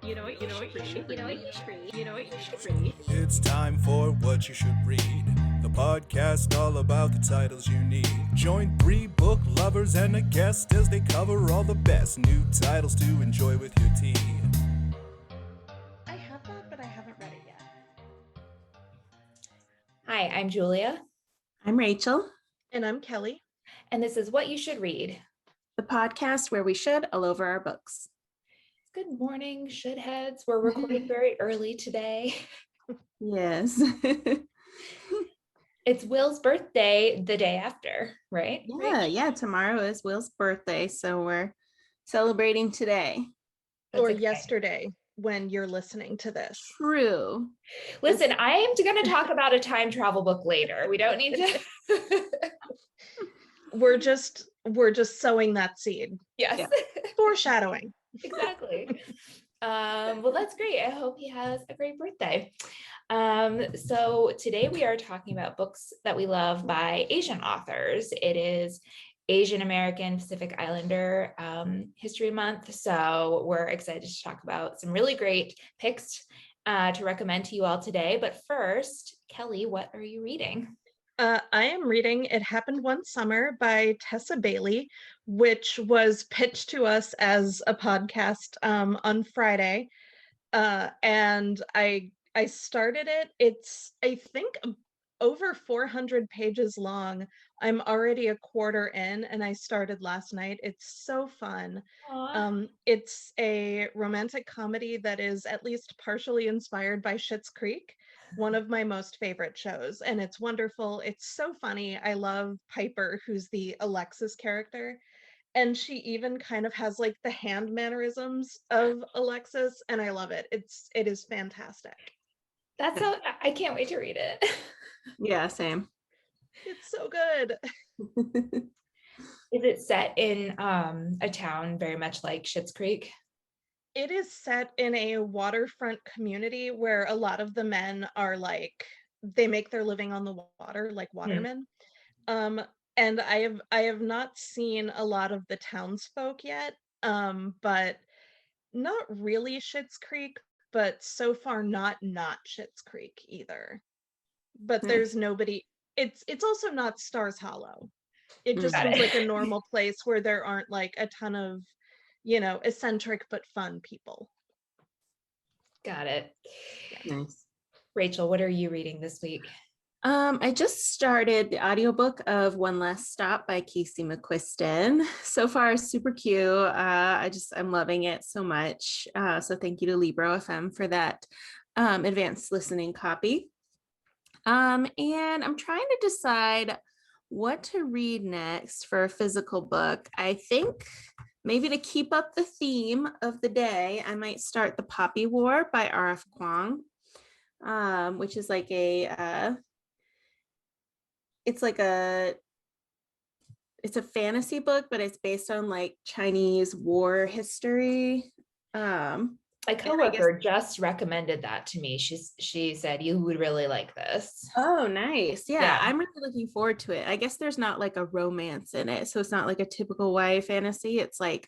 You know what you should read. It's time for What You Should Read, the podcast all about the titles you need. Join 3 book lovers and a guest as they cover all the best new titles to enjoy with your tea. I have that, but I haven't read it yet. Hi, I'm Julia. I'm Rachael. And I'm Kelly. And this is What You Should Read, the podcast where we should all over our books. Good morning, shouldheads. We're recording very early today. Yes. It's Will's birthday the day after, right? Yeah. Tomorrow is Will's birthday, so we're celebrating today. Or yesterday when you're listening to this. True. Listen, I am going to talk about a time travel book later. We don't need to. We're just sowing that seed. Yes. Yeah. Foreshadowing. Exactly. Well, that's great. I hope he has a great birthday. So today we are talking about books that we love by Asian authors. It is Asian American Pacific Islander History Month. So we're excited to talk about some really great picks to recommend to you all today. But first, Kelly, what are you reading? I am reading It Happened One Summer by Tessa Bailey, which was pitched to us as a podcast on Friday. And I started it. It's, I think, over 400 pages long. I'm already a quarter in and I started last night. It's so fun. It's a romantic comedy that is at least partially inspired by Schitt's Creek, one of my most favorite shows, and it's wonderful. It's so funny. I love Piper, who's the Alexis character, and she even kind of has like the hand mannerisms of Alexis, and I love it. It is fantastic. I can't wait to read it. Yeah, same. It's so good. Is it set in a town very much like Schitt's Creek? It is set in a waterfront community where a lot of the men are like, they make their living on the water, like watermen. And I have not seen a lot of the townsfolk yet, but not really Schitt's Creek, but so far not Schitt's Creek either. But there's nobody. It's also not Stars Hollow. It just seems like a normal place where there aren't like a ton of, eccentric but fun people. Got it. Nice. Rachael, what are you reading this week? I just started the audiobook of One Last Stop by Casey McQuiston. So far, super cute. I'm loving it so much. So thank you to Libro FM for that advanced listening copy. And I'm trying to decide what to read next for a physical book. I think maybe to keep up the theme of the day, I might start The Poppy War by R.F. Kuang, which is like it's a fantasy book, but it's based on like Chinese war history. My coworker just recommended that to me. She said you would really like this. Oh, nice. Yeah, I'm really looking forward to it. I guess there's not like a romance in it, so it's not like a typical YA fantasy. It's like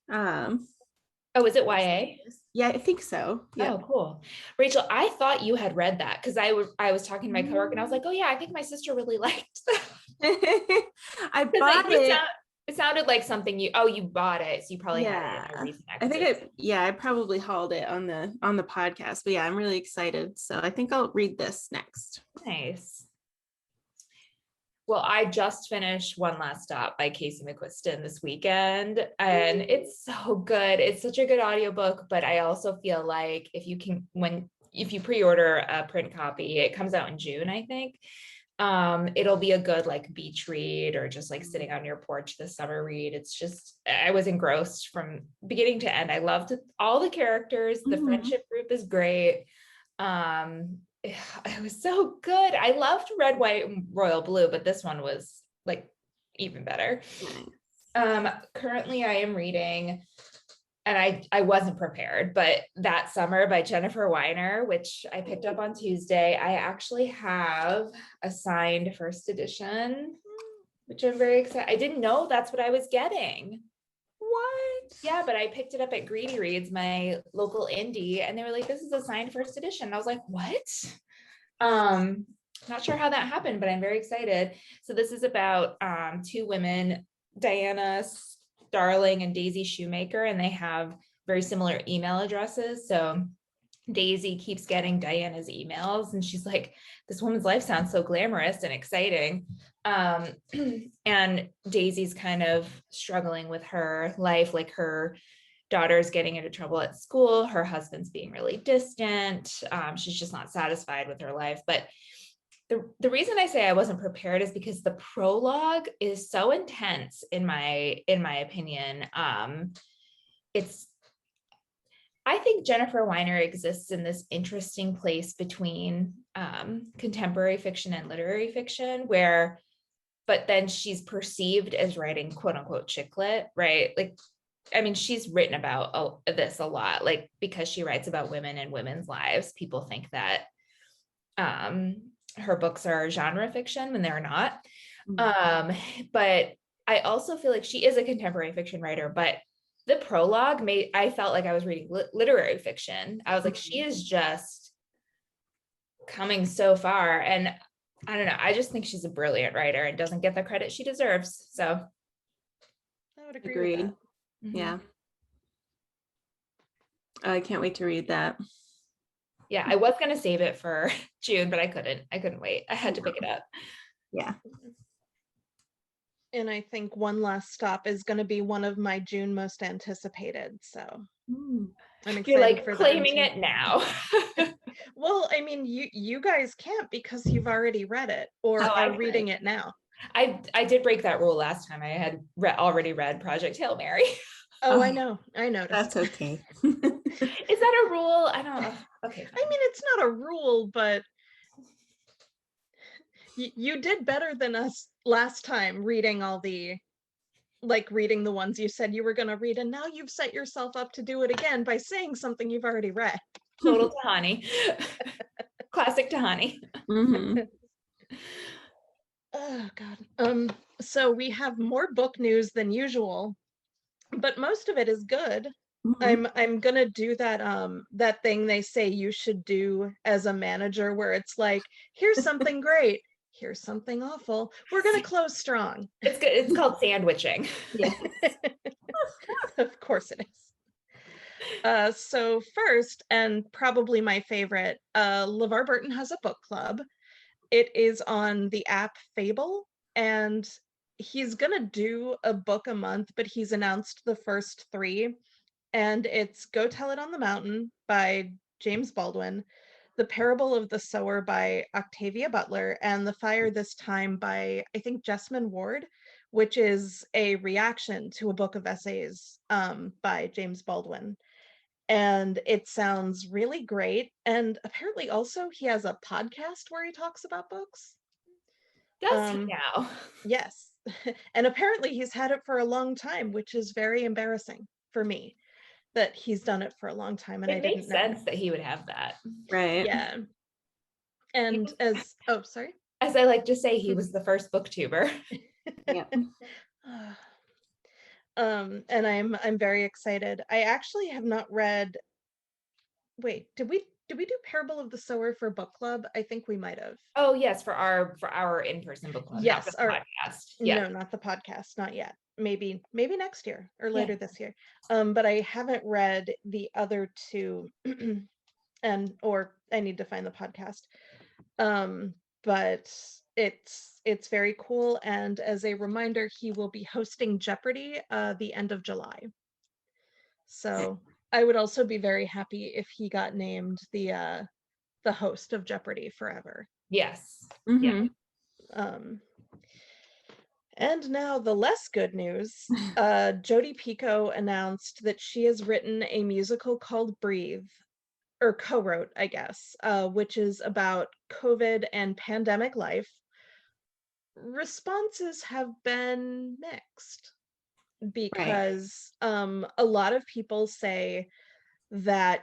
is it YA? Yeah, I think so. Yeah. Oh, cool. Rachael, I thought you had read that because I was talking to my coworker and I was like, oh yeah, I think my sister really liked that. I bought it. It sounded like something you bought it, so you probably had it in a recent episode. I probably hauled it on the podcast, but yeah, I'm really excited. So I think I'll read this next. Nice. Well, I just finished One Last Stop by Casey McQuiston this weekend, and it's so good. It's such a good audiobook, but I also feel like if you pre-order a print copy, it comes out in June, I think. It'll be a good like beach read or just like sitting on your porch this summer read. It's just, I was engrossed from beginning to end. I loved all the characters. The friendship group is great. It was so good. I loved Red, White, and Royal Blue, but this one was like even better. Currently I am reading, and I wasn't prepared, but That Summer by Jennifer Weiner, which I picked up on Tuesday. I actually have a signed first edition, which I'm very excited. I didn't know that's what I was getting. What? Yeah, but I picked it up at Greedy Reads, my local indie, and they were like, this is a signed first edition. And I was like, what? Not sure how that happened, but I'm very excited. So this is about two women, Diana Starling and Daisy Shoemaker, and they have very similar email addresses. So Daisy keeps getting Diana's emails and she's like, this woman's life sounds so glamorous and exciting. And Daisy's kind of struggling with her life, like her daughter's getting into trouble at school, her husband's being really distant, she's just not satisfied with her life. But the reason I say I wasn't prepared is because the prologue is so intense in my opinion. I think Jennifer Weiner exists in this interesting place between contemporary fiction and literary fiction, but then she's perceived as writing quote unquote chick lit, right? Like, I mean, she's written about this a lot, like because she writes about women and women's lives, people think that her books are genre fiction when they're not. But I also feel like she is a contemporary fiction writer, but the prologue I felt like I was reading literary fiction. I was like, she is just coming so far. And I don't know, I just think she's a brilliant writer and doesn't get the credit she deserves. So I would agree with that. Yeah. I can't wait to read that. Yeah, I was going to save it for June, but I couldn't wait. I had to pick it up. Yeah. And I think One Last Stop is going to be one of my June most anticipated. So I'm excited. You're like for claiming it now. Well, I mean, you guys can't because you've already read it or are reading it now. I did break that rule last time. I had already read Project Hail Mary. Oh, I know. I noticed. That's okay. Is that a rule? I don't know. Okay. I mean, it's not a rule, but you did better than us last time reading reading the ones you said you were going to read, and now you've set yourself up to do it again by saying something you've already read. Total Tahani. Classic Tahani. Oh God. So we have more book news than usual, but most of it is good. I'm gonna do that thing they say you should do as a manager, where it's like, here's something great, here's something awful. We're gonna close strong. It's good. It's called sandwiching. Yes. Of course it is. So first, and probably my favorite, LeVar Burton has a book club. It is on the app Fable, and he's gonna do a book a month, but he's announced the first 3. And it's Go Tell It on the Mountain by James Baldwin, The Parable of the Sower by Octavia Butler, and The Fire This Time by, I think, Jessamine Ward, which is a reaction to a book of essays by James Baldwin. And it sounds really great. And apparently also he has a podcast where he talks about books. Does he now? Yes. And apparently he's had it for a long time, which is very embarrassing for me, that he's done it for a long time. And it makes sense that he would have that. Right. Yeah. And as I like to say, he was the first booktuber. Yeah. And I'm very excited. I actually have not read. Wait, did we do Parable of the Sower for book club? I think we might have. Oh yes, for our in-person book club. Yes, not the podcast. Yeah. No, not the podcast, not yet. Maybe next year or later this year. But I haven't read the other 2, or I need to find the podcast. But it's very cool, and as a reminder, he will be hosting Jeopardy the end of July. So I would also be very happy if he got named the host of Jeopardy forever. Yes. Yeah. And now the less good news. Jodi Picoult announced that she has written a musical called Breathe, or co-wrote, I guess, which is about COVID and pandemic life. Responses have been mixed because a lot of people say that,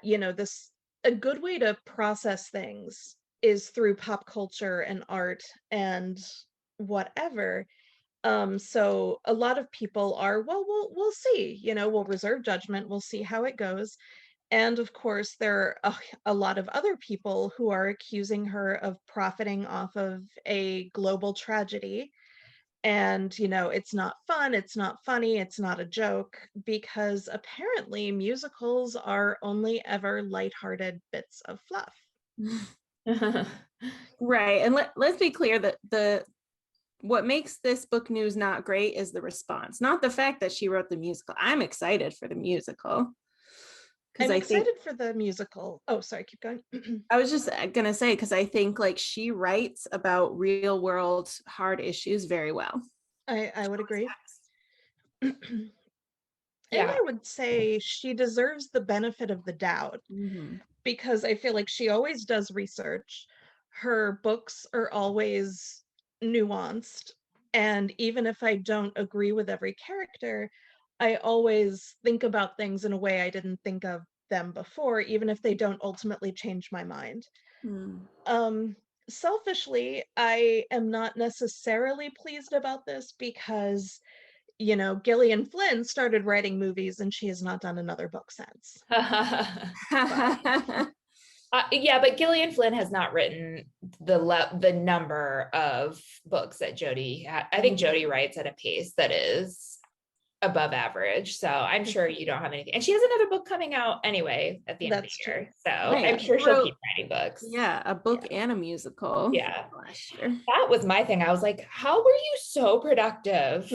a good way to process things is through pop culture and art and whatever. So a lot of people are, well, we'll see, we'll reserve judgment, we'll see how it goes. And of course, there are a lot of other people who are accusing her of profiting off of a global tragedy. And, it's not fun, it's not funny, it's not a joke, because apparently musicals are only ever lighthearted bits of fluff. Right. And let's be clear that what makes this book news not great is the response, not the fact that she wrote the musical. I'm excited for the musical. I'm excited for the musical. Oh, sorry, keep going. I was just gonna say, because I think like she writes about real world hard issues very well. I would agree. Yeah. And I would say she deserves the benefit of the doubt, because I feel like she always does research. Her books are always nuanced. And even if I don't agree with every character, I always think about things in a way I didn't think of them before, even if they don't ultimately change my mind. Selfishly, I am not necessarily pleased about this because, Gillian Flynn started writing movies and she has not done another book since. But Gillian Flynn has not written the number of books that Jodi I think Jodi writes at a pace that is above average. So I'm sure you don't have anything. And she has another book coming out anyway at the end of the year. True. So I'm sure she'll keep writing books. Yeah, a book and a musical. Yeah. Last year. That was my thing. I was like, how were you so productive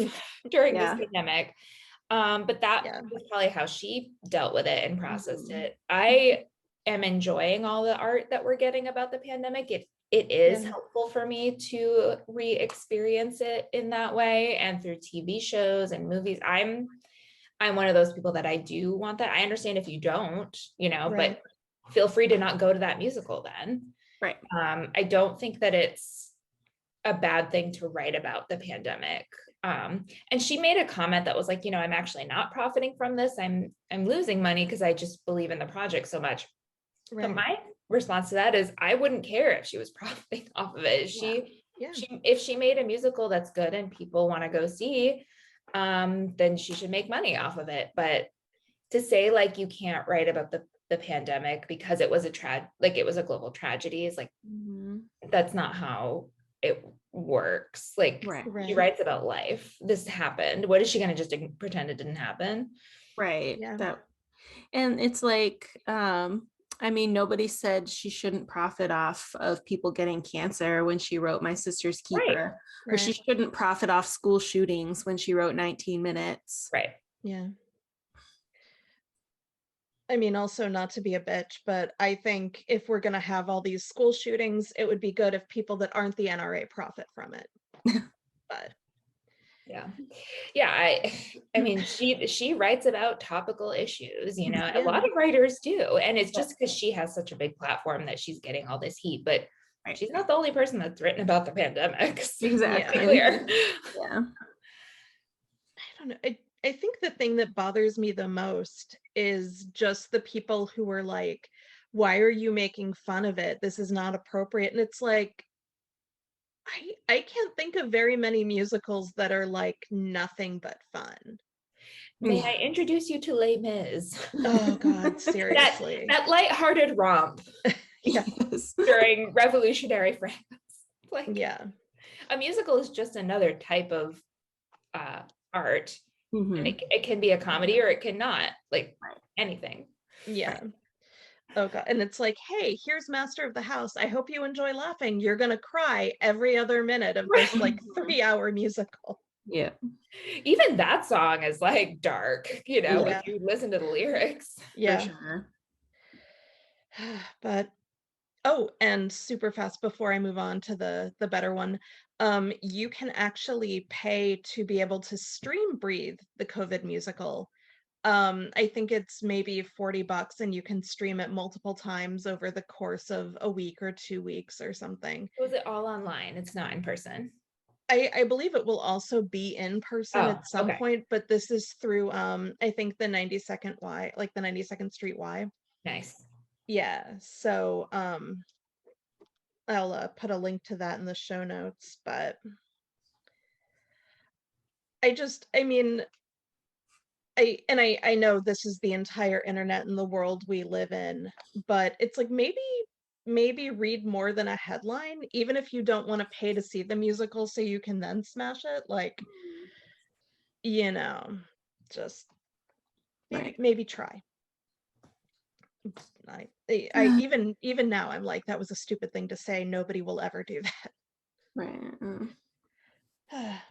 during this pandemic? But that was probably how she dealt with it and processed it. I am enjoying all the art that we're getting about the pandemic. It is helpful for me to re-experience it in that way, and through TV shows and movies. I'm one of those people that I do want that. I understand if you don't, but feel free to not go to that musical then. Right. I don't think that it's a bad thing to write about the pandemic. And she made a comment that was like, I'm actually not profiting from this. I'm losing money because I just believe in the project so much. Right. But my response to that is I wouldn't care if she was profiting off of it. If she made a musical that's good and people want to go see, then she should make money off of it. But to say like you can't write about the pandemic because it was it was a global tragedy is like that's not how it works. Like she writes about life. This happened. What is she going to just pretend it didn't happen? Right. Yeah. And it's like nobody said she shouldn't profit off of people getting cancer when she wrote My Sister's Keeper, or she shouldn't profit off school shootings when she wrote 19 Minutes. Right. Yeah. Also not to be a bitch, but I think if we're going to have all these school shootings, it would be good if people that aren't the NRA profit from it. But she writes about topical issues, a lot of writers do, and it's just because she has such a big platform that she's getting all this heat, but she's not the only person that's written about the pandemic. Exactly. Clear. I don't know. I think the thing that bothers me the most is just the people who are like, why are you making fun of it? This is not appropriate. And it's like, I can't think of very many musicals that are like nothing but fun. May I introduce you to Les Mis? Oh God, seriously. that lighthearted romp during Revolutionary France. A musical is just another type of art. And it can be a comedy or it cannot, like anything. Yeah. Oh God. And it's like, hey, here's Master of the House. I hope you enjoy laughing. You're gonna cry every other minute of this like 3-hour musical. Yeah. Even that song is like dark, if you listen to the lyrics. Yeah. For sure. But and super fast before I move on to the better one, you can actually pay to be able to stream Breathe, the COVID musical. I think it's maybe $40 and you can stream it multiple times over the course of a week or 2 weeks or something. Was it all online? It's not in person. I believe it will also be in person at some point, but this is through I think the 92nd Y, like the 92nd Street Y. Nice. Yeah, so I'll put a link to that in the show notes, but I mean, I know this is the entire internet and the world we live in, but it's like maybe read more than a headline, even if you don't want to pay to see the musical so you can then smash it. Like, you know, just maybe try. I even now I'm like, that was a stupid thing to say. Nobody will ever do that. Right.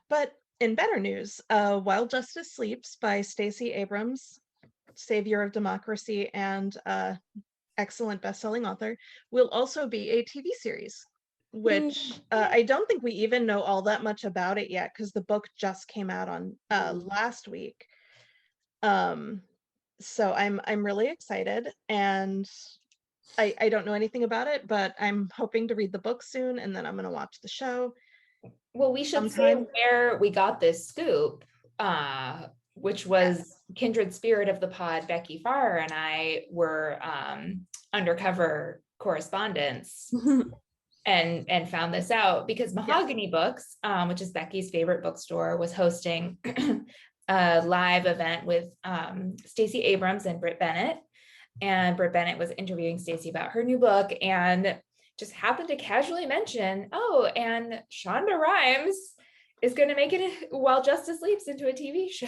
But in better news, While Justice Sleeps by Stacey Abrams, savior of democracy and excellent best-selling author, will also be a TV series, which I don't think we even know all that much about it yet because the book just came out on last week. So I'm really excited, and I don't know anything about it, but I'm hoping to read the book soon, and then I'm going to watch the show. Well, we should say where we got this scoop, which was kindred spirit of the pod, Becky Farr and I were undercover correspondents and found this out because Mahogany Books, which is Becky's favorite bookstore, was hosting a live event with Stacey Abrams and Britt Bennett. And Britt Bennett was interviewing Stacey about her new book and just happened to casually mention, oh, and Shonda Rhimes is going to make it While Justice Sleeps into a TV show.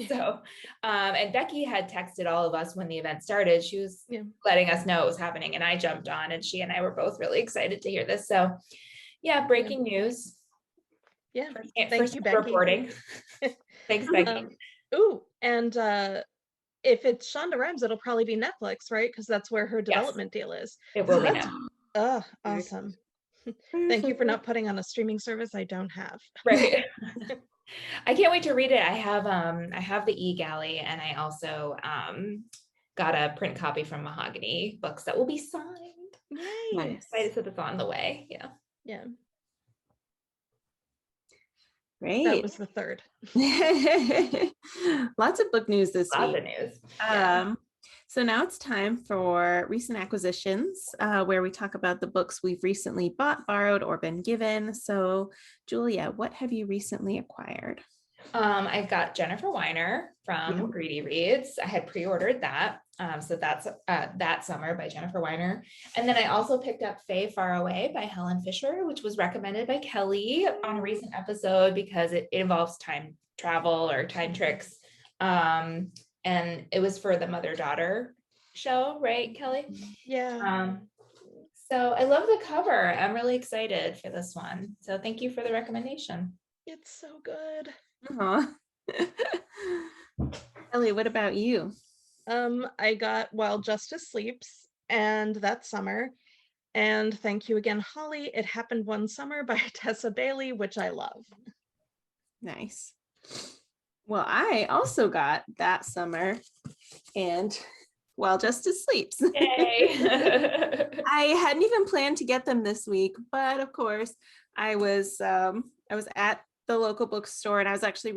So, and Becky had texted all of us when the event started. She was letting us know it was happening, and I jumped on, and she and I were both really excited to hear this. So, yeah, breaking news. Yeah, thank you, Becky. Reporting. Thanks, Becky. And if it's Shonda Rhimes, it'll probably be Netflix, right? Because that's where her development deal is. It will be Netflix. Oh, awesome. Thank you for not putting on a streaming service I don't have. Right. I can't wait to read it. I have the eGalley, and I also got a print copy from Mahogany Books that will be signed. Yay. I'm excited that it's on the way. Yeah. Great. That was the third. Lots of book news this week. Lots of news. So now it's time for recent acquisitions, where we talk about the books we've recently bought, borrowed, or been given. So Julia, what have you recently acquired? I got Jennifer Weiner from Greedy Reads. I had pre-ordered that. So that's That Summer by Jennifer Weiner. And then I also picked up Faye, Faraway by Helen Fisher, which was recommended by Kelly on a recent episode because it involves time travel or time tricks. And it was for the mother-daughter show, right, Kelly? Yeah. So I love the cover. I'm really excited for this one. So thank you for the recommendation. It's so good. Kelly, what about you? I got While Justice Sleeps and That Summer. And thank you again, Holly. It Happened One Summer by Tessa Bailey, which I love. Nice. Well, I also got That Summer and While Justice Sleeps. Yay. I hadn't even planned to get them this week, but of course I was at the local bookstore, and I was actually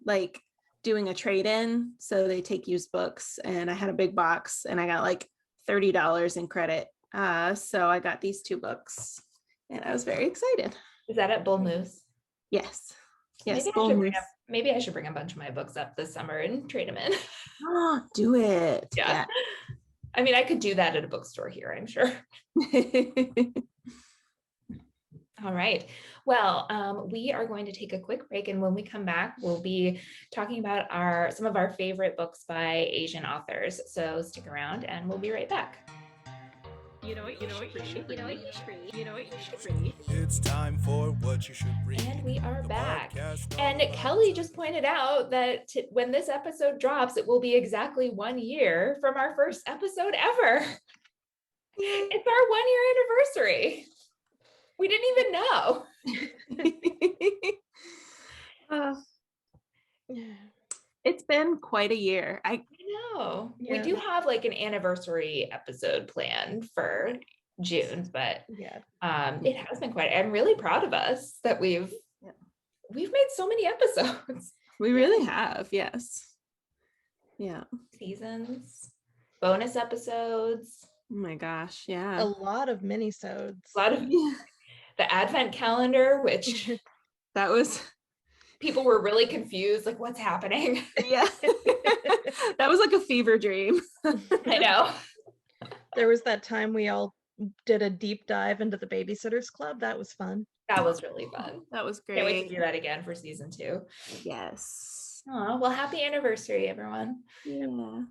like doing a trade-in. So they take used books, and I had a big box, and I got like $30 in credit. So I got these 2 books, and I was very excited. Is that at Bull Moose? Yes. Maybe I should bring a bunch of my books up this summer and trade them in. Oh, do it. Yeah. I mean, I could do that at a bookstore here, I'm sure. All right. Well, we are going to take a quick break, and when we come back, we'll be talking about some of our favorite books by Asian authors. So stick around, and we'll be right back. You know what you should read. It's time for What You Should Read. And we are back. And Kelly just pointed out that when this episode drops, it will be exactly 1 year from our first episode ever. It's our 1-year anniversary. We didn't even know. It's been quite a year. I know. Yeah. We do have like an anniversary episode planned for June, but it has been quite. I'm really proud of us that we've made so many episodes. We really have, yes. Yeah. Seasons, bonus episodes. Oh my gosh, yeah. A lot of mini-sodes. A lot of the advent calendar, which that was People were really confused, like, what's happening? Yeah. That was like a fever dream. I know. There was that time we all did a deep dive into the Babysitters Club. That was fun. That was really fun. That was Can't wait to great. do that again for season 2. Yes. Oh, well, happy anniversary, everyone. Yeah.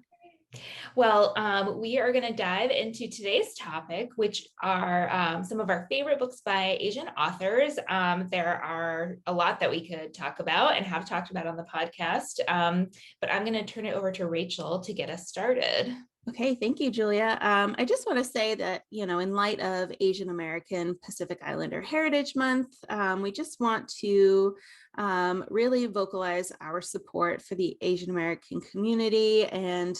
Well, we are going to dive into today's topic, which are some of our favorite books by Asian authors. There are a lot that we could talk about and have talked about on the podcast, but I'm going to turn it over to Rachael to get us started. Okay, thank you, Julia. I just want to say that, in light of Asian American Pacific Islander Heritage Month, we just want to really vocalize our support for the Asian American community and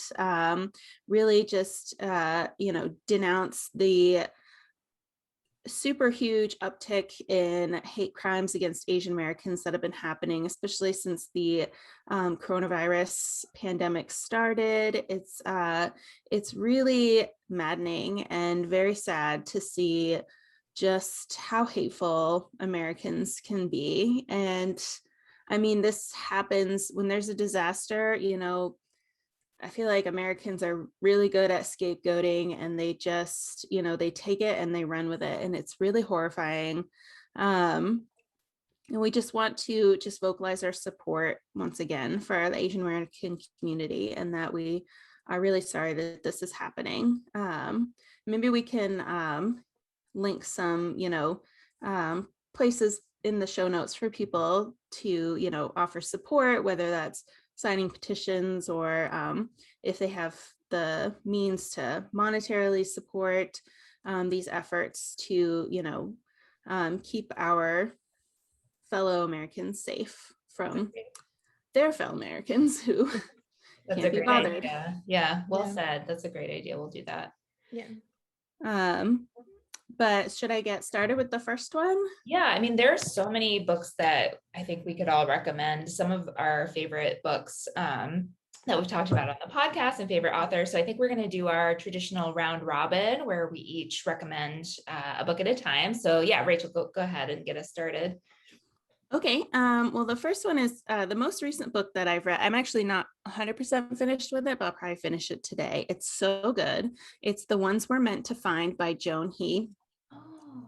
really just, denounce the super huge uptick in hate crimes against Asian Americans that have been happening, especially since the coronavirus pandemic started. It's really maddening and very sad to see just how hateful Americans can be. And I mean, this happens when there's a disaster, I feel like Americans are really good at scapegoating, and they just, they take it and they run with it. And it's really horrifying. And we just want to just vocalize our support once again for the Asian American community, and that we are really sorry that this is happening. Maybe we can link some, places in the show notes for people to, offer support, whether that's signing petitions or if they have the means to monetarily support these efforts to, keep our fellow Americans safe from their fellow Americans who That's can't a be great bothered. idea. Yeah, well Yeah. said. That's a great idea. We'll do that. Yeah. But should I get started with the first one? Yeah, I mean, there are so many books that I think we could all recommend. Some of our favorite books that we've talked about on the podcast and favorite authors. So I think we're going to do our traditional round robin where we each recommend a book at a time. So yeah, Rachael, go ahead and get us started. Okay. Well, the first one is the most recent book that I've read. I'm actually not 100% finished with it, but I'll probably finish it today. It's so good. It's The Ones We're Meant to Find by Joan He.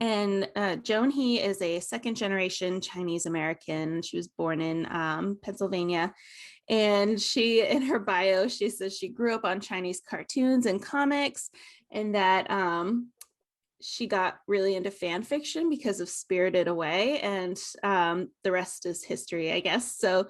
And Joan He is a second generation Chinese American. She was born in Pennsylvania. And she, in her bio, she says she grew up on Chinese cartoons and comics, and that she got really into fan fiction because of Spirited Away, and the rest is history, I guess. So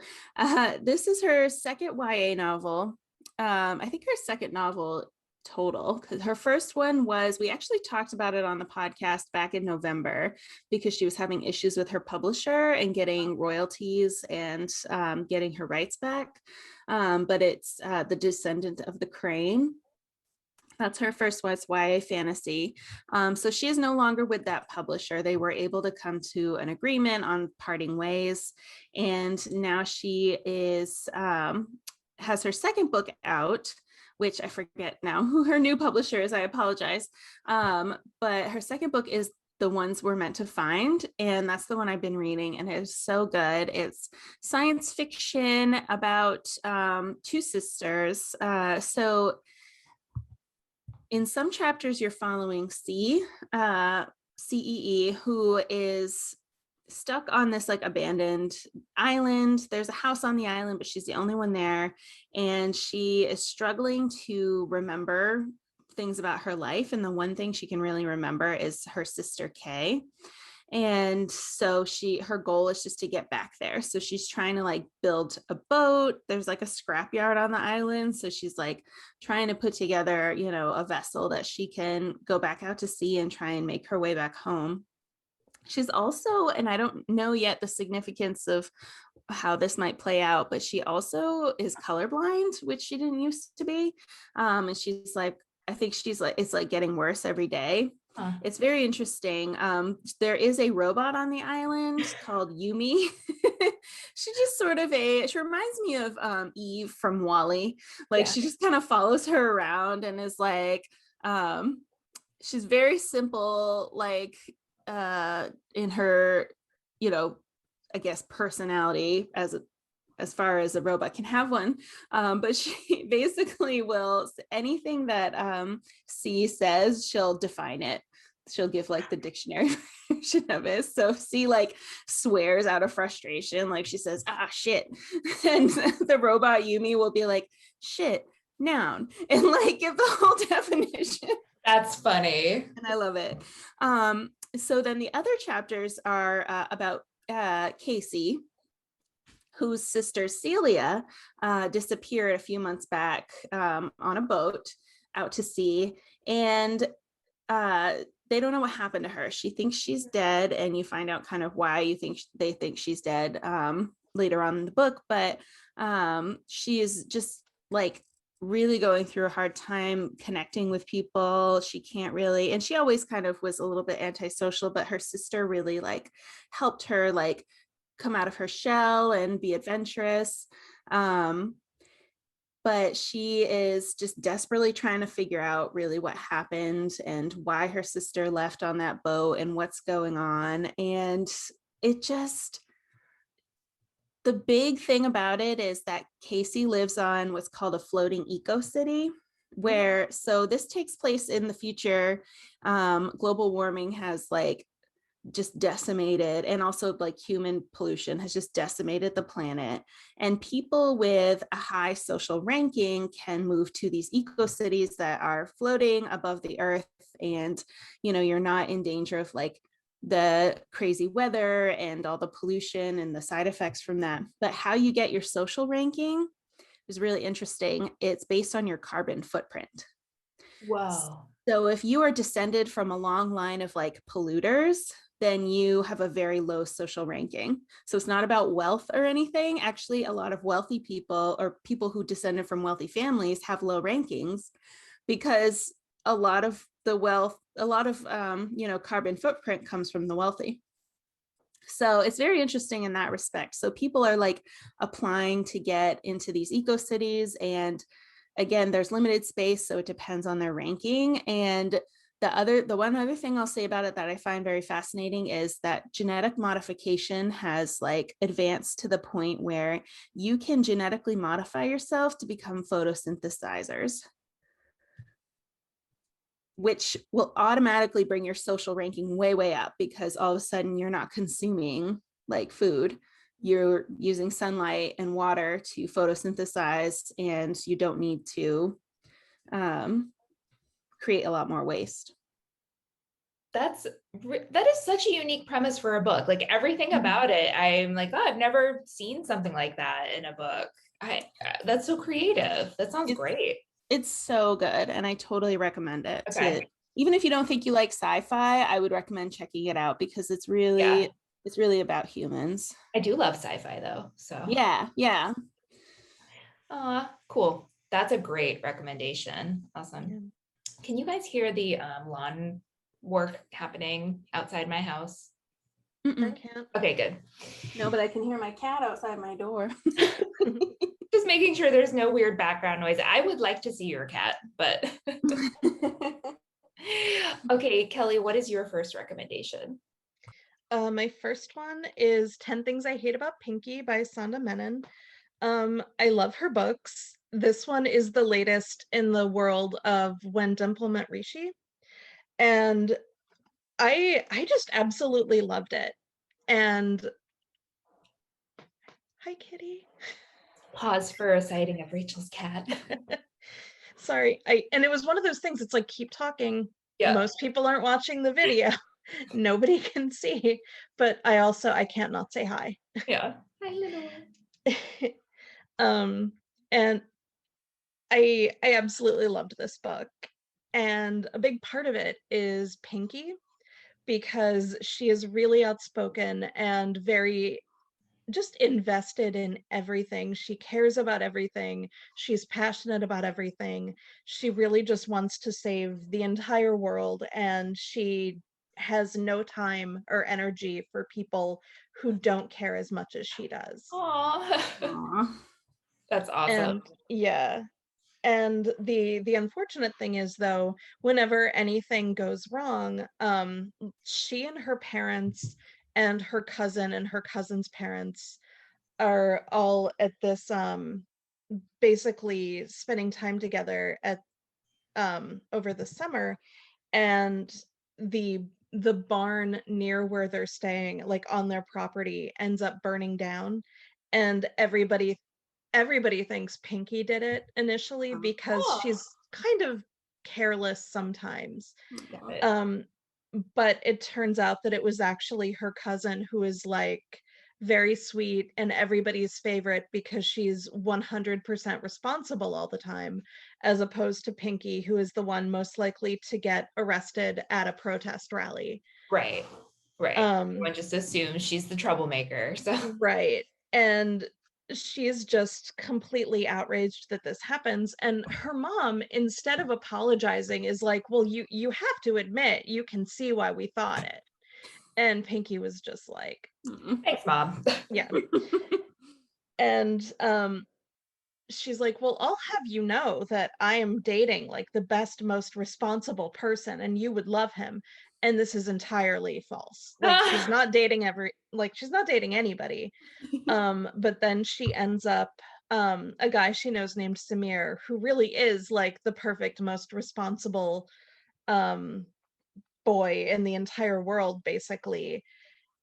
this is her second YA novel. I think her second novel total, because her first one was, we actually talked about it on the podcast back in November because she was having issues with her publisher and getting royalties and getting her rights back. But it's The Descendant of the Crane. That's her first one. It's YA fantasy. So she is no longer with that publisher. They were able to come to an agreement on parting ways. And now she is has her second book out, which I forget now who her new publisher is. I apologize. But her second book is The Ones We're Meant to Find. And that's the one I've been reading. And it is so good. It's science fiction about two sisters. So in some chapters, you're following Cee, who is stuck on this like abandoned island. There's a house on the island, but she's the only one there. And she is struggling to remember things about her life. And the one thing she can really remember is her sister, Kay. And so her goal is just to get back there. So she's trying to like build a boat. There's like a scrapyard on the island. So she's like trying to put together, a vessel that she can go back out to sea and try and make her way back home. She's also, and I don't know yet the significance of how this might play out, but she also is colorblind, which she didn't used to be. And she's like, I think she's like, it's like getting worse every day. It's very interesting. There is a robot on the island called Yumi. She just she reminds me of Eve from WALL-E. Like she just kind of follows her around and is like, she's very simple, like in her, I guess, personality as far as a robot can have one. But she basically will, anything that C says, she'll define it. She'll give like the dictionary version of it. So if C like swears out of frustration, like she says, shit. And the robot Yumi will be like, shit, noun, and like give the whole definition. That's funny. And I love it. So then the other chapters are about Casey, whose sister Celia disappeared a few months back on a boat out to sea. And they don't know what happened to her. She thinks she's dead, and you find out kind of why they think she's dead later on in the book. But she is just like really going through a hard time connecting with people. She can't really, and she always kind of was a little bit antisocial, but her sister really like helped her like come out of her shell and be adventurous. But she is just desperately trying to figure out really what happened and why her sister left on that boat and what's going on. And it just, the big thing about it is that Casey lives on what's called a floating eco-city, where, so this takes place in the future. Global warming has like just decimated, and also like human pollution has just decimated the planet, and people with a high social ranking can move to these eco-cities that are floating above the earth, and you're not in danger of like the crazy weather and all the pollution and the side effects from that. But how you get your social ranking is really interesting. It's based on your carbon footprint. Wow. So if you are descended from a long line of like polluters, then you have a very low social ranking. So it's not about wealth or anything. Actually, a lot of wealthy people or people who descended from wealthy families have low rankings because a lot of the wealth, a lot of, carbon footprint comes from the wealthy. So it's very interesting in that respect. So people are like applying to get into these eco-cities, and again, there's limited space, so it depends on their ranking. And the one other thing I'll say about it that I find very fascinating is that genetic modification has like advanced to the point where you can genetically modify yourself to become photosynthesizers, which will automatically bring your social ranking way, way up, because all of a sudden you're not consuming like food. You're using sunlight and water to photosynthesize, and you don't need to create a lot more waste. That is such a unique premise for a book. Like everything about it, I'm like, I've never seen something like that in a book. That's so creative. That sounds great. It's so good, and I totally recommend it. Okay. Even if you don't think you like sci-fi, I would recommend checking it out because it's really about humans. I do love sci-fi though. So yeah. Cool. That's a great recommendation. Awesome. Yeah. Can you guys hear the lawn work happening outside my house? I can't. Okay, good. No, but I can hear my cat outside my door. Just making sure there's no weird background noise. I would like to see your cat, but okay, Kelly, what is your first recommendation? My first one is 10 Things I Hate About Pinky by Sonda Menon. I love her books. This one is the latest in the world of When Dimple Met Rishi. And I just absolutely loved it. And hi, kitty. Pause for a sighting of Rachel's cat. Sorry. And it was one of those things, it's like, keep talking. Yeah. Most people aren't watching the video. Nobody can see, but I can't not say hi. Yeah. Hi, little one. And I absolutely loved this book. And a big part of it is Pinky, because she is really outspoken and very just invested in everything. She cares about everything. She's passionate about everything. She really just wants to save the entire world, and she has no time or energy for people who don't care as much as she does. Aww. That's awesome. And the unfortunate thing is, though, whenever anything goes wrong, she and her parents and her cousin and her cousin's parents are all at this basically spending time together at over the summer, and the the barn near where they're staying, like on their property, ends up burning down, and everybody thinks Pinky did it initially because Oh. she's kind of careless sometimes. Got it. But it turns out that it was actually her cousin, who is like very sweet and everybody's favorite because she's 100% responsible all the time, as opposed to Pinky, who is the one most likely to get arrested at a protest rally. Right. Everyone just assumes she's the troublemaker. So Right. And she's just completely outraged that this happens, and her mom, instead of apologizing, is like, well, you have to admit you can see why we thought it. And Pinky was just like, thanks, Mom. yeah. And she's like, well, I'll have you know that I am dating like the best, most responsible person, and you would love him. And this is entirely false. Like, she's not dating she's not dating anybody. But then she ends up a guy she knows named Samir, who really is like the perfect, most responsible boy in the entire world, basically.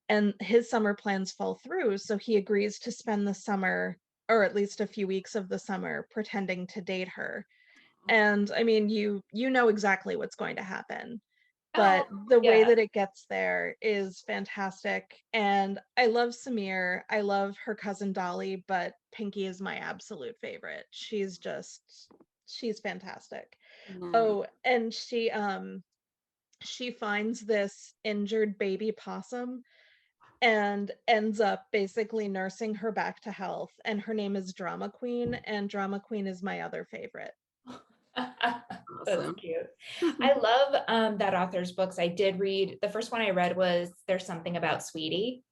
And his summer plans fall through, so he agrees to spend the summer, or at least a few weeks of the summer, pretending to date her. And I mean, you know exactly what's going to happen, but the way yeah. that it gets there is fantastic. And I love Samir, I love her cousin Dolly, but Pinky is my absolute favorite. She's fantastic. Oh, and she finds this injured baby possum and ends up basically nursing her back to health, and her name is Drama Queen, and Drama Queen is my other favorite. That's cute. I love that author's books. I did read, the first one I read was There's Something About Sweetie,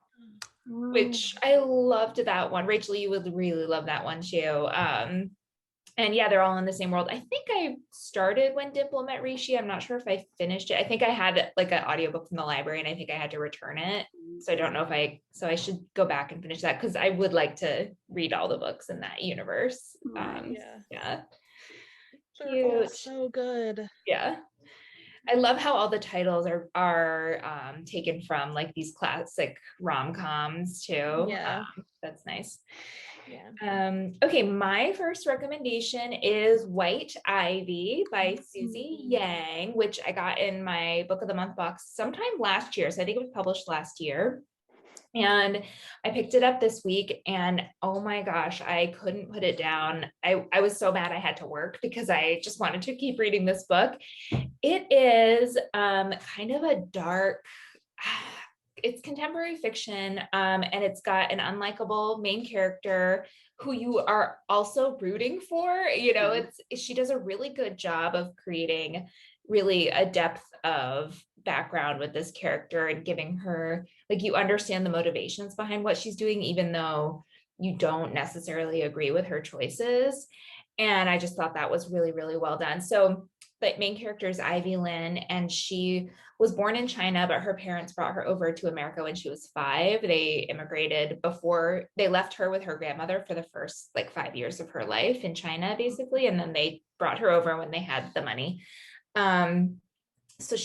which I loved that one. Rachel, you would really love that one too. And yeah, they're all in the same world. I think I started When Dimple Met Rishi. I'm not sure if I finished it. I think I had like an audiobook from the library and I think I had to return it. So I don't know if so I should go back and finish that because I would like to read all the books in that universe. Yeah. They're all so good. Yeah. I love how all the titles are taken from like these classic rom-coms too. Yeah. That's nice. Yeah. Okay, my first recommendation is White Ivy by Susie Yang, which I got in my book of the month box sometime last year. So I think it was published last year. And I picked it up this week and oh my gosh, I couldn't put it down. I was so mad I had to work because I just wanted to keep reading this book. It is kind of a dark, it's contemporary fiction, and it's got an unlikable main character who you are also rooting for. You know, she does a really good job of creating really a depth of background with this character and giving her, like, you understand the motivations behind what she's doing, even though you don't necessarily agree with her choices. And I just thought that was really, really well done. So the main character is Ivy Lynn, and she was born in China, but her parents brought her over to America when she was 5. They immigrated before they left her with her grandmother for the first like 5 years of her life in China, basically. And then they brought her over when they had the money. So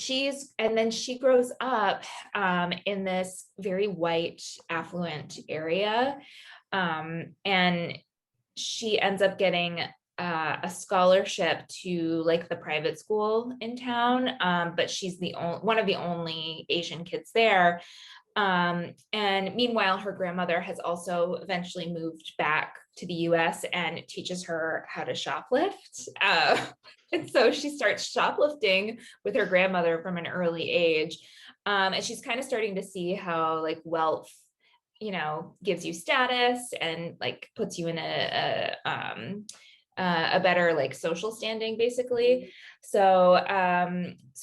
then she grows up in this very white, affluent area. And she ends up getting a scholarship to like the private school in town, but she's one of the only Asian kids there. And meanwhile, her grandmother has also eventually moved back to the US and teaches her how to shoplift. And so she starts shoplifting with her grandmother from an early age. And she's kind of starting to see how like wealth, you know, gives you status and like puts you in a better like social standing, basically. So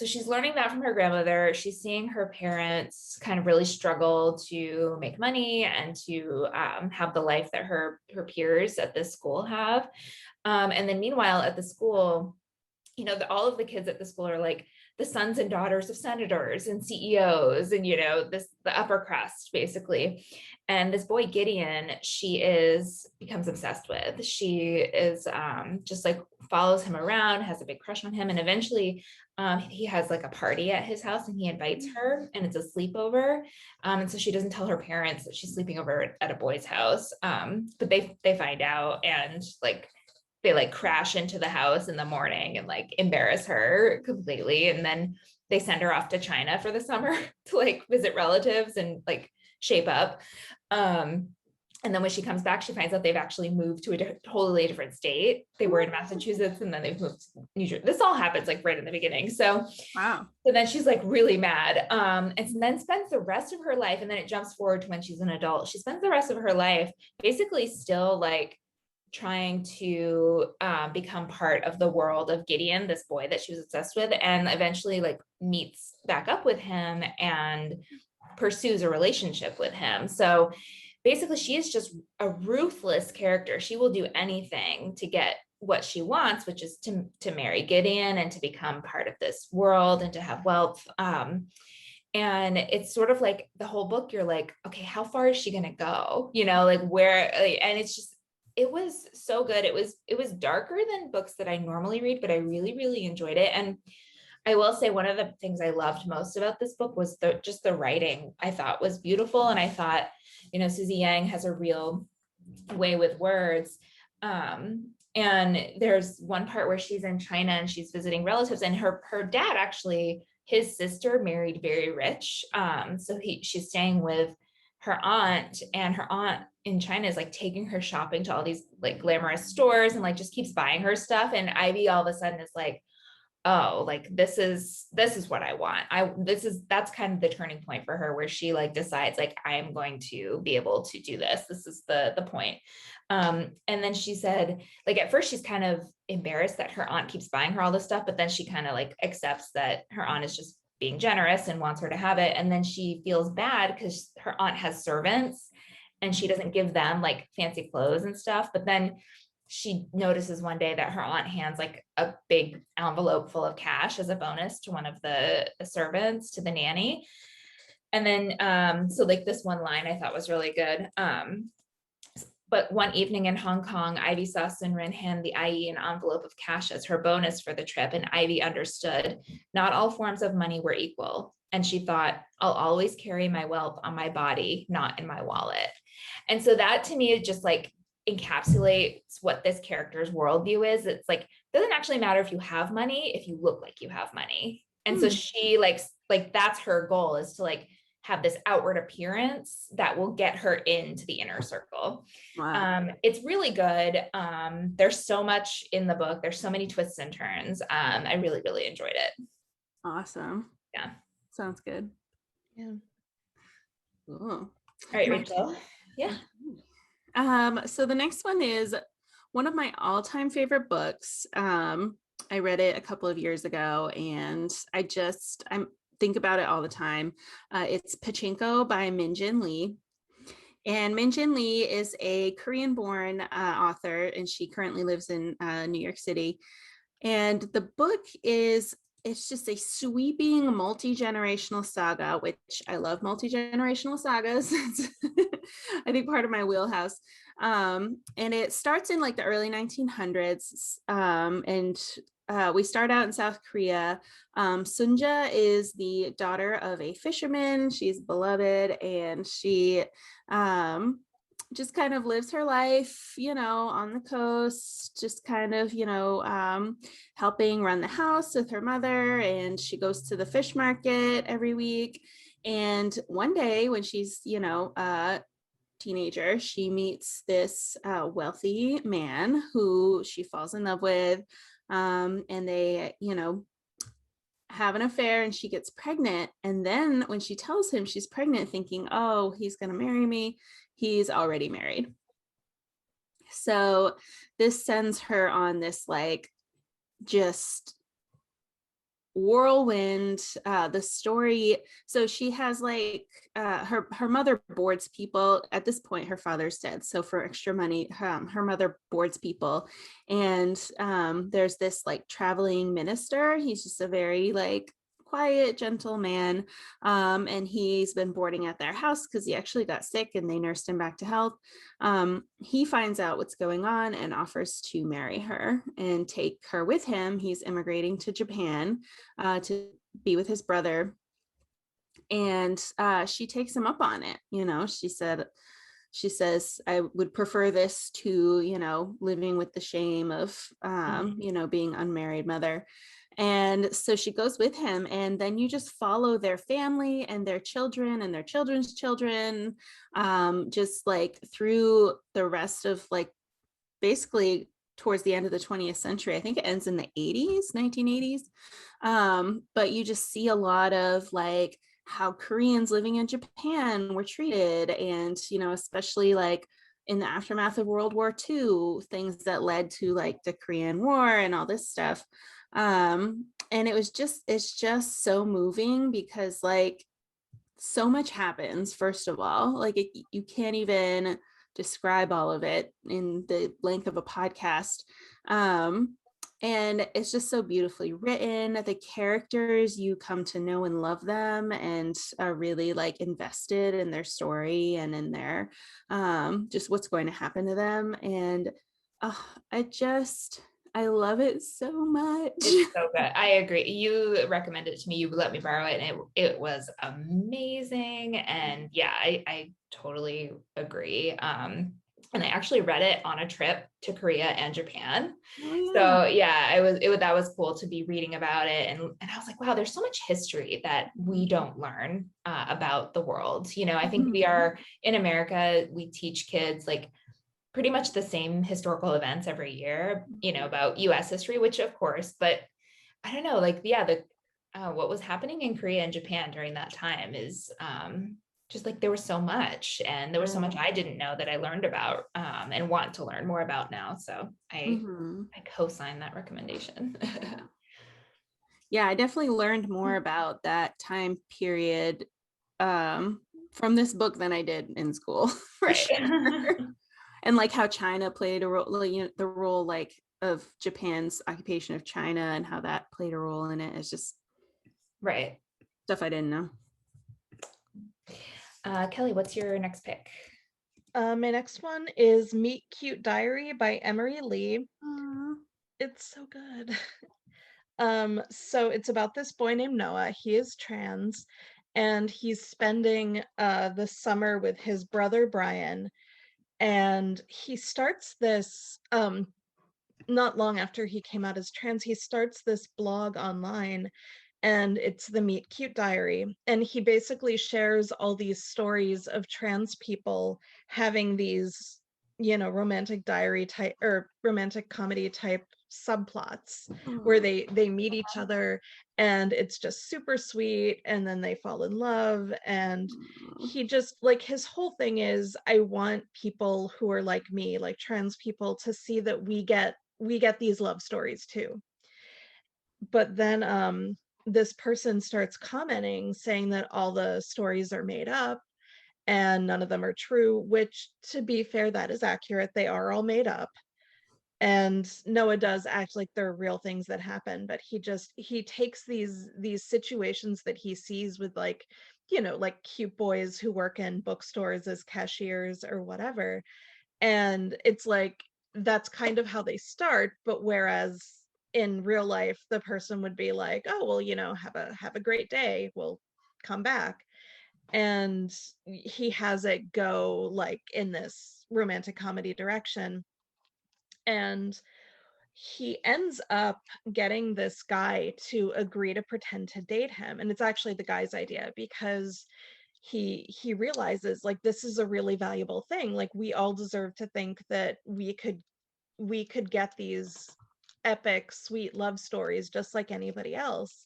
she's learning that from her grandmother. She's seeing her parents kind of really struggle to make money and to have the life that her peers at this school have. And then meanwhile at the school, all of the kids at the school are like the sons and daughters of senators and CEOs and, the upper crust basically. And this boy, Gideon, becomes obsessed with. She is just like follows him around, has a big crush on him. And eventually he has like a party at his house and he invites her and it's a sleepover. And so she doesn't tell her parents that she's sleeping over at a boy's house. But they find out and like, they like crash into the house in the morning and like embarrass her completely. And then they send her off to China for the summer to like visit relatives and like shape up. And then when she comes back, she finds out they've actually moved to a totally different state. They were in Massachusetts and then they've moved to New Jersey. This all happens like right in the beginning. So, Wow. So then she's like really mad. And then spends the rest of her life, and then it jumps forward to when she's an adult. She spends the rest of her life basically still like trying to become part of the world of Gideon, this boy that she was obsessed with, and eventually like meets back up with him and pursues a relationship with him. So basically she is just a ruthless character. She will do anything to get what she wants, which is to marry Gideon and to become part of this world and to have wealth. And it's sort of like the whole book, you're like, okay, how far is she going to go? Like where, and it's just, it was so good. It was darker than books that I normally read, but I really, really enjoyed it. And I will say one of the things I loved most about this book was just the writing. I thought was beautiful. And I thought, Susie Yang has a real way with words. And there's one part where she's in China and she's visiting relatives, and her dad actually, his sister married very rich. So she's staying with her aunt, and her aunt in China is like taking her shopping to all these like glamorous stores and like just keeps buying her stuff. And Ivy all of a sudden is like, oh, like this is what I want. That's kind of the turning point for her, where she like decides like, I am going to be able to do this. This is the point. And then she said, like, at first she's kind of embarrassed that her aunt keeps buying her all this stuff, but then she kind of like accepts that her aunt is just being generous and wants her to have it. And then she feels bad because her aunt has servants and she doesn't give them like fancy clothes and stuff. But then she notices one day that her aunt hands like a big envelope full of cash as a bonus to one of the servants, to the nanny. And then, so like this one line I thought was really good. But one evening in Hong Kong, Ivy saw Sunrin hand the IE an envelope of cash as her bonus for the trip. And Ivy understood not all forms of money were equal. And she thought, I'll always carry my wealth on my body, not in my wallet. And so that to me is just like encapsulates what this character's worldview is. It's like, it doesn't actually matter if you have money, if you look like you have money. And so she like that's her goal, is to like have this outward appearance that will get her into the inner circle. Wow. It's really good. There's so much in the book. There's so many twists and turns. I really, really enjoyed it. Awesome. Yeah. Sounds good. Yeah. Ooh. All right, Rachael. Yeah. So the next one is one of my all-time favorite books. I read it a couple of years ago and I think about it all the time. It's Pachinko by Min-Jin Lee. And Min-Jin Lee is a Korean-born author, and she currently lives in New York City. And the book it's just a sweeping multi-generational saga, which I love multi-generational sagas. I think part of my wheelhouse. And it starts in like the early 1900s. And we start out in South Korea. Sunja is the daughter of a fisherman. She's beloved, and she just kind of lives her life, on the coast, just kind of, helping run the house with her mother. And she goes to the fish market every week. And one day when she's, a teenager, she meets this wealthy man who she falls in love with. And they, have an affair, and she gets pregnant. And then when she tells him she's pregnant, thinking, oh, he's going to marry me, he's already married. So this sends her on this like just whirlwind. The story, so she has like her mother boards people. At this point her father's dead, so for extra money her mother boards people, and there's this like traveling minister. He's just a very like quiet, gentle man, and he's been boarding at their house because he actually got sick and they nursed him back to health. He finds out what's going on and offers to marry her and take her with him. He's immigrating to Japan to be with his brother, and she takes him up on it. She says, I would prefer this to living with the shame of being unmarried mother. And so she goes with him, and then you just follow their family and their children and their children's children, just like through the rest of like basically towards the end of the 20th century. I think it ends in the 1980s. But you just see a lot of like how Koreans living in Japan were treated, and especially like in the aftermath of World War II, things that led to like the Korean War and all this stuff. And it's just so moving because like so much happens. First of all, like you can't even describe all of it in the length of a podcast. And it's just so beautifully written. The characters, you come to know and love them and are really like invested in their story and in their just what's going to happen to them. And I love it so much. It's so good. I agree. You recommended it to me. You let me borrow it, and it was amazing. And yeah, I totally agree. And I actually read it on a trip to Korea and Japan. Oh, yeah. So yeah, that was cool to be reading about it. And I was like, wow, there's so much history that we don't learn about the world. I think we are in America, we teach kids like pretty much the same historical events every year, about US history, which of course, but I don't know, like, yeah, what was happening in Korea and Japan during that time is just like there was so much, and there was so much I didn't know that I learned about and want to learn more about now. So I co-sign that recommendation. Yeah, I definitely learned more about that time period from this book than I did in school, for sure. And like how China played a role, the role like of Japan's occupation of China and how that played a role in it. It's just right. Stuff I didn't know. Kelly, what's your next pick? My next one is Meet Cute Diary by Emery Lee. Aww. It's so good. So it's about this boy named Noah. He is trans, and he's spending the summer with his brother Brian. And he starts this not long after he came out as trans, he starts this blog online, and it's the Meet Cute Diary. And he basically shares all these stories of trans people having these, romantic diary type or romantic comedy type subplots where they meet each other and it's just super sweet, and then they fall in love. And he just like, his whole thing is, I want people who are like me, like trans people, to see that we get these love stories too. But then this person starts commenting saying that all the stories are made up and none of them are true, which, to be fair, that is accurate. They are all made up. And Noah does act like they're real things that happen, but he takes these situations that he sees with like, like cute boys who work in bookstores as cashiers or whatever. And it's like, that's kind of how they start. But whereas in real life, the person would be like, oh, well, have a great day, we'll come back. And he has it go like in this romantic comedy direction. And he ends up getting this guy to agree to pretend to date him. And it's actually the guy's idea, because he realizes like, this is a really valuable thing. Like, we all deserve to think that we could get these epic, sweet love stories just like anybody else.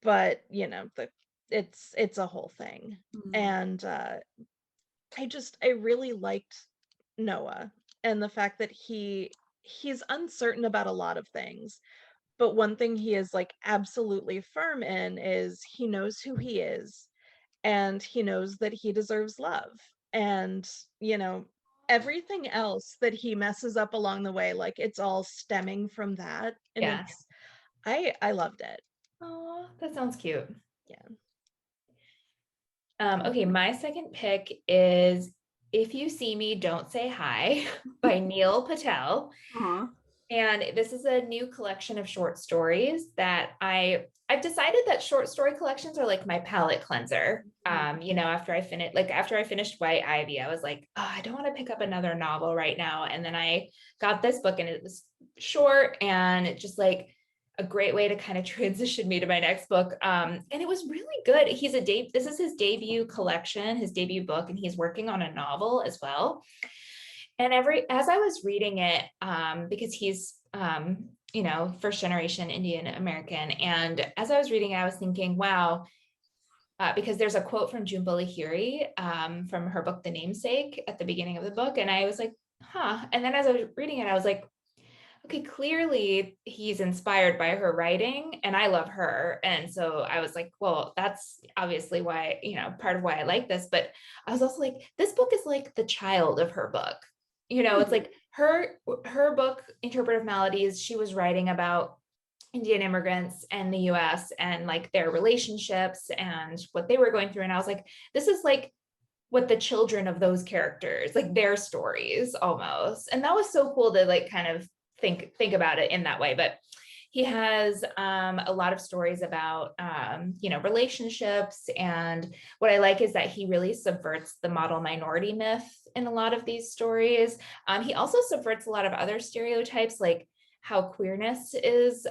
But it's a whole thing. And I really liked Noah, and the fact that he's uncertain about a lot of things, but one thing he is like absolutely firm in is he knows who he is, and he knows that he deserves love. And, you know, everything else that he messes up along the way, like it's all stemming from that. And Yeah. it's, I loved it. Oh, that sounds cute. Yeah. Okay, my second pick is If You See Me, Don't Say Hi by Neil Patel. Aw. And this is a new collection of short stories that I've decided that short story collections are like my palate cleanser. You know, after I finished White Ivy, I was like, oh, I don't want to pick up another novel right now. And then I got this book and it was short and it just like a great way to kind of transition me to my next book. And it was really good. This is his debut collection, his debut book, and he's working on a novel as well. And as I was reading it, because he's, you know, first generation Indian American. And as I was reading it, I was thinking, wow, because there's a quote from June Lahiri from her book, The Namesake, at the beginning of the book. And I was like, huh. And then as I was reading it, I was like, okay, clearly he's inspired by her writing and I love her. And so I was like, well, that's obviously why, you know, part of why I like this. But I was also like, this book is like the child of her book. You know, it's like her book, Interpretive Maladies, she was writing about Indian immigrants and the US and like their relationships and what they were going through. And I was like, this is like what the children of those characters, like their stories almost. And that was so cool to like kind of think about it in that way. But he has a lot of stories about, you know, relationships. And what I like is that he really subverts the model minority myth in a lot of these stories. He also subverts a lot of other stereotypes, like how queerness is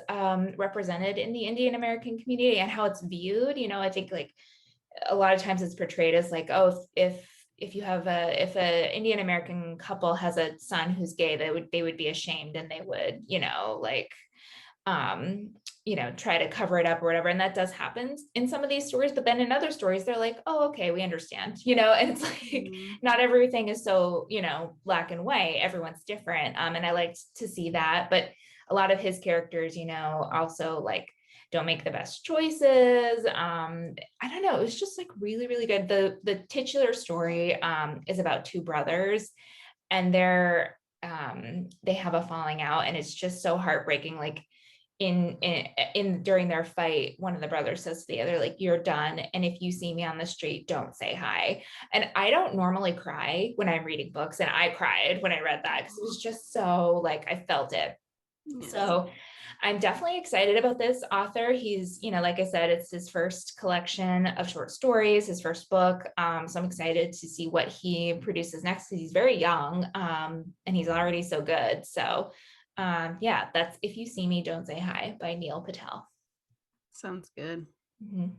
represented in the Indian American community and how it's viewed. You know, I think like a lot of times it's portrayed as like, oh, if an Indian American couple has a son who's gay, they would be ashamed and they would, you know, like, you know, try to cover it up or whatever. And that does happen in some of these stories, but then in other stories, they're like, oh, okay, we understand, you know, and it's like, not everything is so, you know, black and white, everyone's different. And I liked to see that, but a lot of his characters, you know, also like don't make the best choices. I don't know. It was just like really, really good. The titular story is about two brothers and they have a falling out and it's just so heartbreaking. Like in during their fight, one of the brothers says to the other, like, you're done. And if you see me on the street, don't say hi. And I don't normally cry when I'm reading books. And I cried when I read that because it was just so like, I felt it. Yes. So I'm definitely excited about this author. He's, you know, like I said, it's his first collection of short stories, his first book. So I'm excited to see what he produces next because he's very young and he's already so good. So yeah, that's If You See Me, Don't Say Hi by Neil Patel. Sounds good. Mm-hmm.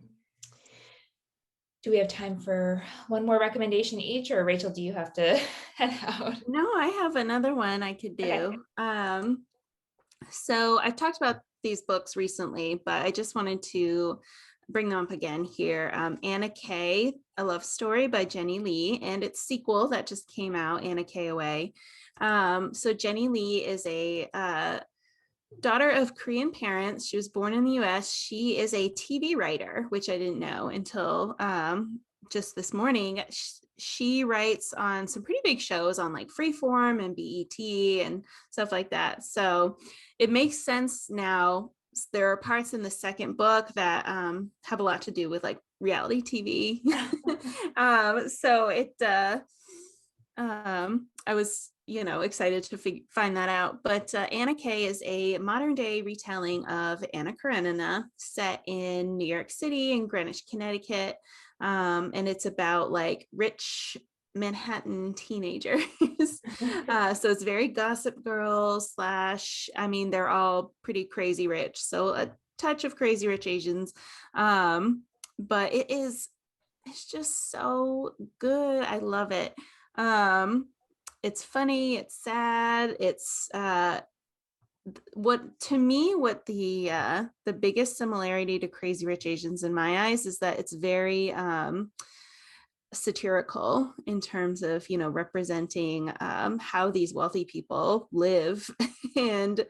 Do we have time for one more recommendation each, or Rachel, do you have to head out? No, I have another one I could do. Okay. So I've talked about these books recently, but I just wanted to bring them up again here. Anna K, A Love Story by Jenny Lee, and its sequel that just came out, Anna K Away. So Jenny Lee is a daughter of Korean parents. She was born in the US. She is a TV writer, which I didn't know until just this morning. She writes on some pretty big shows on like Freeform and BET and stuff like that. So it makes sense now. There are parts in the second book that have a lot to do with like reality TV. So it, I was, you know, excited to find that out. But Anna K is a modern day retelling of Anna Karenina set in New York City and Greenwich, Connecticut. And it's about like rich Manhattan teenagers. So it's very Gossip Girl / I mean, they're all pretty crazy rich. So a touch of Crazy Rich Asians. But it's just so good. I love it. It's funny, it's sad, it's what the biggest similarity to Crazy Rich Asians in my eyes is that it's very satirical in terms of, you know, representing how these wealthy people live. And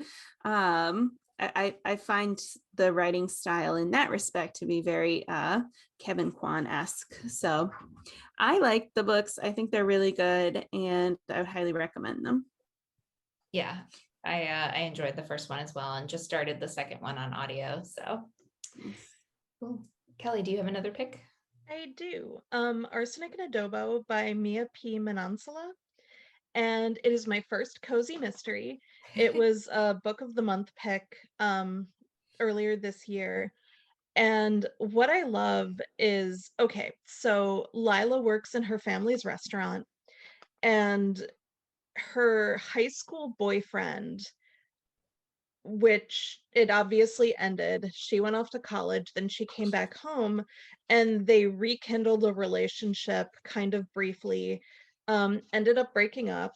I find the writing style in that respect to be very Kevin Kwan-esque. So I like the books. I think they're really good, and I would highly recommend them. Yeah, I enjoyed the first one as well, and just started the second one on audio. So cool. Kelly, do you have another pick? I do. Arsenic and Adobo by Mia P. Manansala. And it is my first cozy mystery. It was a book of the month pick earlier this year. And what I love is, okay, so Lila works in her family's restaurant, and her high school boyfriend, which it obviously ended. She went off to college, then she came back home, and they rekindled a relationship kind of briefly, ended up breaking up,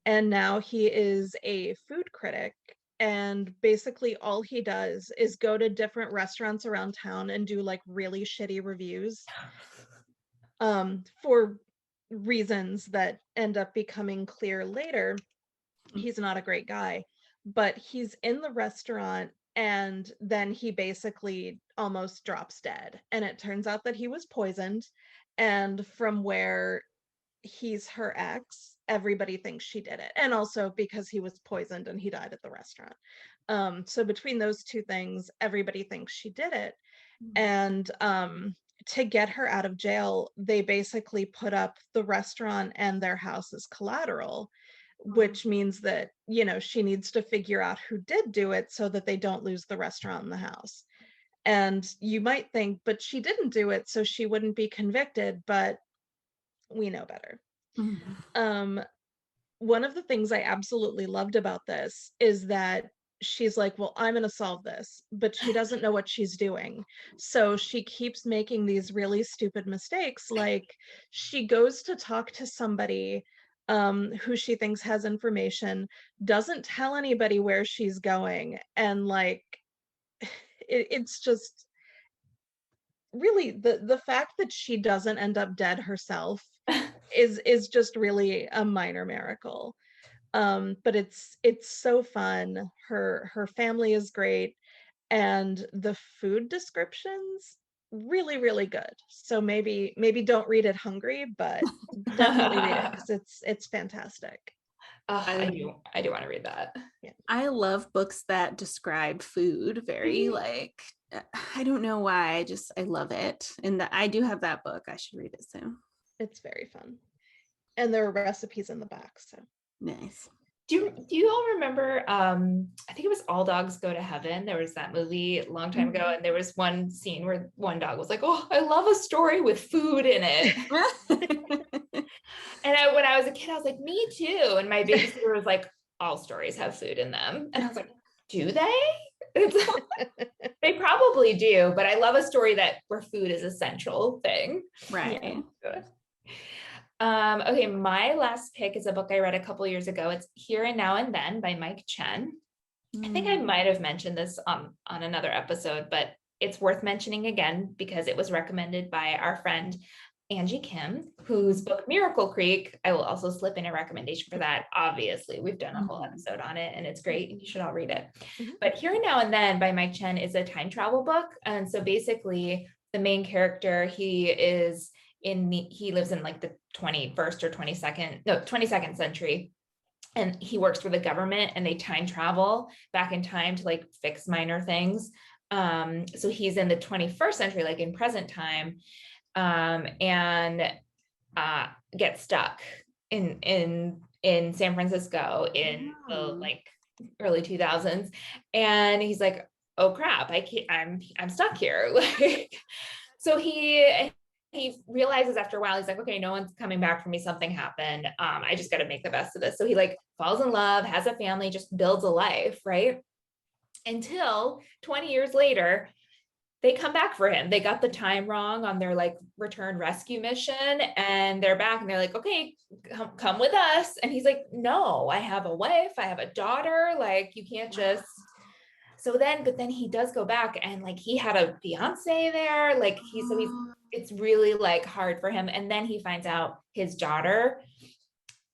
and now he is a food critic. And basically all he does is go to different restaurants around town and do like really shitty reviews for reasons that end up becoming clear later. He's not a great guy, but he's in the restaurant, and then he basically almost drops dead. And it turns out that he was poisoned. And from where he's her ex, everybody thinks she did it. And also because he was poisoned and he died at the restaurant. So between those two things, everybody thinks she did it. And to get her out of jail, they basically put up the restaurant and their house as collateral, which means that, you know, she needs to figure out who did do it so that they don't lose the restaurant and the house. And you might think, but she didn't do it, so she wouldn't be convicted, but we know better. One of the things I absolutely loved about this is that she's like, well, I'm going to solve this, but she doesn't know what she's doing. So she keeps making these really stupid mistakes. Like she goes to talk to somebody who she thinks has information, doesn't tell anybody where she's going. And like, it's just really the fact that she doesn't end up dead herself is just really a minor miracle. But it's so fun. Her family is great, and the food descriptions really, really good. So maybe don't read it hungry, but definitely read it because it's fantastic. I do want to read that. Yeah. I love books that describe food very like, I don't know why, I love it. And I do have that book. I should read it soon. It's very fun. And there are recipes in the back, so nice. Do you all remember, I think it was All Dogs Go to Heaven. There was that movie a long time ago, and there was one scene where one dog was like, oh, I love a story with food in it. And when I was a kid, I was like, me too. And my babysitter was like, all stories have food in them. And I was like, do they? They probably do, but I love a story where food is a central thing. Right. Yeah, good. Okay, my last pick is a book I read a couple years ago. It's Here and Now and Then by Mike Chen. I think I might have mentioned this on another episode, but it's worth mentioning again because it was recommended by our friend Angie Kim, whose book Miracle Creek, I will also slip in a recommendation for that. Obviously, we've done a whole episode on it and it's great and you should all read it. But Here and Now and Then by Mike Chen is a time travel book. And so basically the main character, he lives in like the 21st or 22nd century. And he works for the government and they time travel back in time to like fix minor things. So he's in the 21st century, like in present time, and gets stuck in San Francisco in the like early 2000s. And he's like, oh crap, I'm stuck here. Like, so he realizes after a while, he's like, okay, no one's coming back for me. Something happened. I just got to make the best of this. So he like falls in love, has a family, just builds a life, right? Until 20 years later, they come back for him. They got the time wrong on their like return rescue mission and they're back and they're like, okay, come with us. And he's like, no, I have a wife, I have a daughter. Like you can't just, but then he does go back and like, he had a fiance there. Like it's really like hard for him. And then he finds out his daughter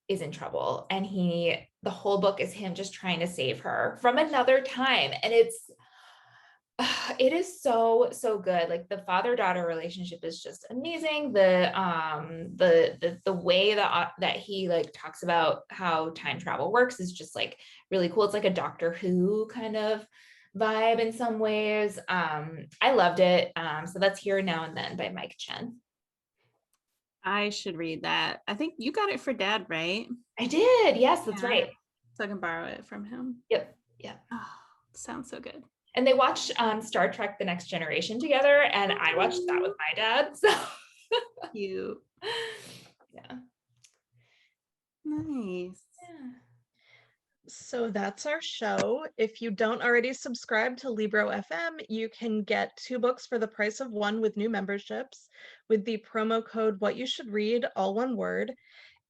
is in trouble and the whole book is him just trying to save her from another time. And it's It is so good. Like the father-daughter relationship is just amazing. The way that he like talks about how time travel works is just like really cool. It's like a Doctor Who kind of vibe in some ways. I loved it. So that's Here Now and Then by Mike Chen. I should read that. I think you got it for Dad, right? I did. Yes, that's right. So I can borrow it from him. Yep. Yeah. Oh, sounds so good. And they watched Star Trek: The Next Generation together, and I watched that with my dad. So cute. Yeah. Nice. Yeah. So that's our show. If you don't already subscribe to Libro FM, you can get 2 books for the price of 1 with new memberships with the promo code What You Should Read, all one word.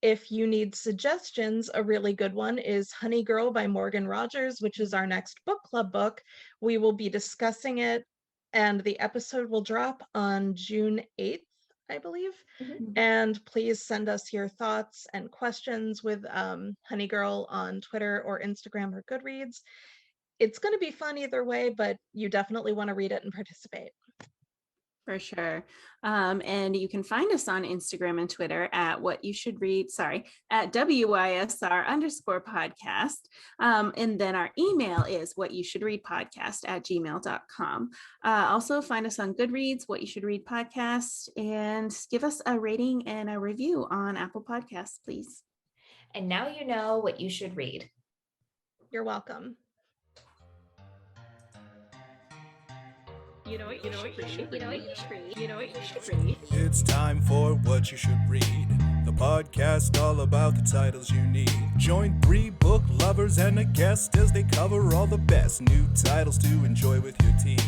If you need suggestions, a really good one is Honey Girl by Morgan Rogers, which is our next book club book. We will be discussing it, and the episode will drop on June 8th, I believe. Mhm. And please send us your thoughts and questions with Honey Girl on Twitter or Instagram or Goodreads. It's going to be fun either way, but you definitely want to read it and participate. For sure. And you can find us on Instagram and Twitter at at WYSR_podcast. And then our email is whatyoushouldreadpodcast@gmail.com. Also find us on Goodreads, What You Should Read Podcast, and give us a rating and a review on Apple Podcasts, please. And now you know what you should read. You're welcome. It's time for What You Should Read, the podcast all about the titles you need. Join 3 book lovers and a guest as they cover all the best new titles to enjoy with your tea.